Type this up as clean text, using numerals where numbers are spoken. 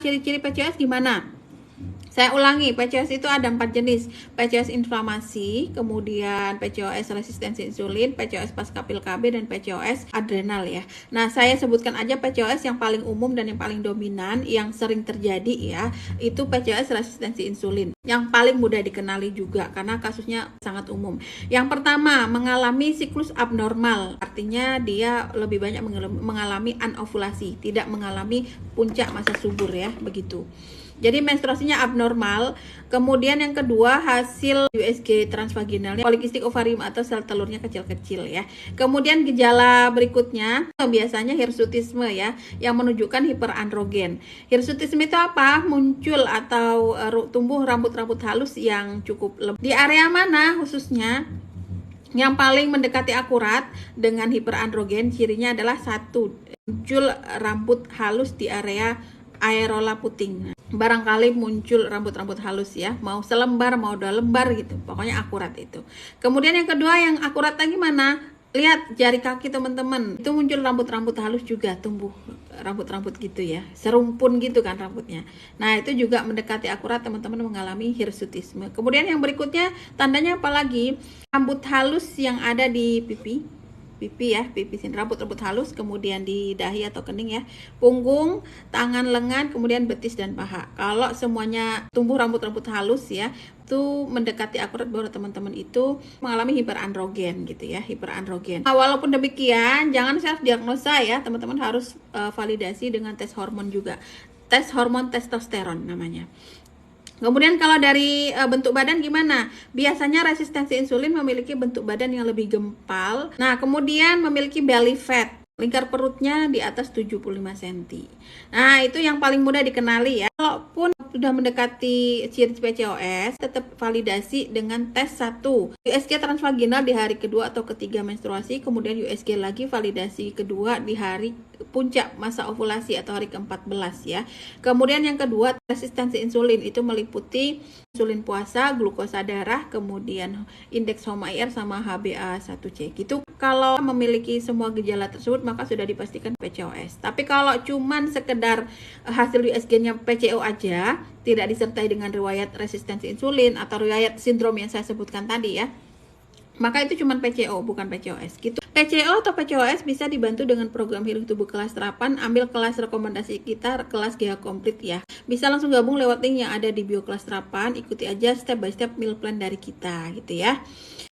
Ciri-ciri PCOS gimana? Saya ulangi, PCOS itu ada 4 jenis. PCOS inflamasi, kemudian PCOS resistensi insulin, PCOS pasca pil KB, dan PCOS adrenal ya. Nah, saya sebutkan aja PCOS yang paling umum dan yang paling dominan, yang sering terjadi ya, itu PCOS resistensi insulin. Yang paling mudah dikenali juga karena kasusnya sangat umum. Yang pertama, mengalami siklus abnormal. Artinya dia lebih banyak mengalami anovulasi, tidak mengalami puncak masa subur ya, begitu. Jadi menstruasinya abnormal. Kemudian yang kedua, hasil USG transvaginalnya polikistik ovarium atau sel telurnya kecil-kecil ya. Kemudian gejala berikutnya biasanya hirsutisme ya, yang menunjukkan hiperandrogen. Hirsutisme itu apa? Muncul atau tumbuh rambut-rambut halus yang cukup lebat. Di area mana khususnya? Yang paling mendekati akurat dengan hiperandrogen, cirinya adalah satu, muncul rambut halus di area areola puting. Barangkali muncul rambut-rambut halus ya, mau selembar mau 2 lembar gitu, pokoknya akurat itu. Kemudian yang kedua, yang akurat lagi mana? Lihat jari kaki teman-teman, itu muncul rambut-rambut halus juga, tumbuh rambut-rambut gitu ya, serumpun gitu kan rambutnya. Nah, itu juga mendekati akurat teman-teman mengalami hirsutisme. Kemudian yang berikutnya, tandanya apa lagi? Rambut halus yang ada di pipi ya, pipi sini, rambut halus, kemudian di dahi atau kening ya, punggung, tangan, lengan, kemudian betis dan paha. Kalau semuanya tumbuh rambut halus ya, itu mendekati akurat bahwa teman-teman itu mengalami hiperandrogen gitu ya, hiperandrogen. Nah, walaupun demikian, jangan self diagnosa ya, teman-teman harus validasi dengan tes hormon juga. Tes hormon testosteron namanya. Kemudian kalau dari bentuk badan gimana? Biasanya resistensi insulin memiliki bentuk badan yang lebih gempal. Nah, kemudian memiliki belly fat. Lingkar perutnya di atas 75 cm. Nah, itu yang paling mudah dikenali ya. Walaupun sudah mendekati ciri PCOS, tetap validasi dengan tes 1. USG transvaginal di hari kedua atau ketiga menstruasi, kemudian USG lagi validasi kedua di hari puncak masa ovulasi atau hari ke-14 ya. Kemudian yang kedua, resistensi insulin itu meliputi insulin puasa, glukosa darah, kemudian indeks HOMA-IR sama HbA1c gitu. Kalau memiliki semua gejala tersebut maka sudah dipastikan PCOS. Tapi kalau cuman sekedar hasil USG-nya PCO aja, tidak disertai dengan riwayat resistensi insulin atau riwayat sindrom yang saya sebutkan tadi ya, maka itu cuma PCO, bukan PCOS gitu. PCO atau PCOS bisa dibantu dengan program Healing Tubuh kelas terapan. Ambil kelas rekomendasi kita, kelas GH Komplit ya. Bisa langsung gabung lewat link yang ada di bio kelas terapan. Ikuti aja step by step meal plan dari kita gitu ya.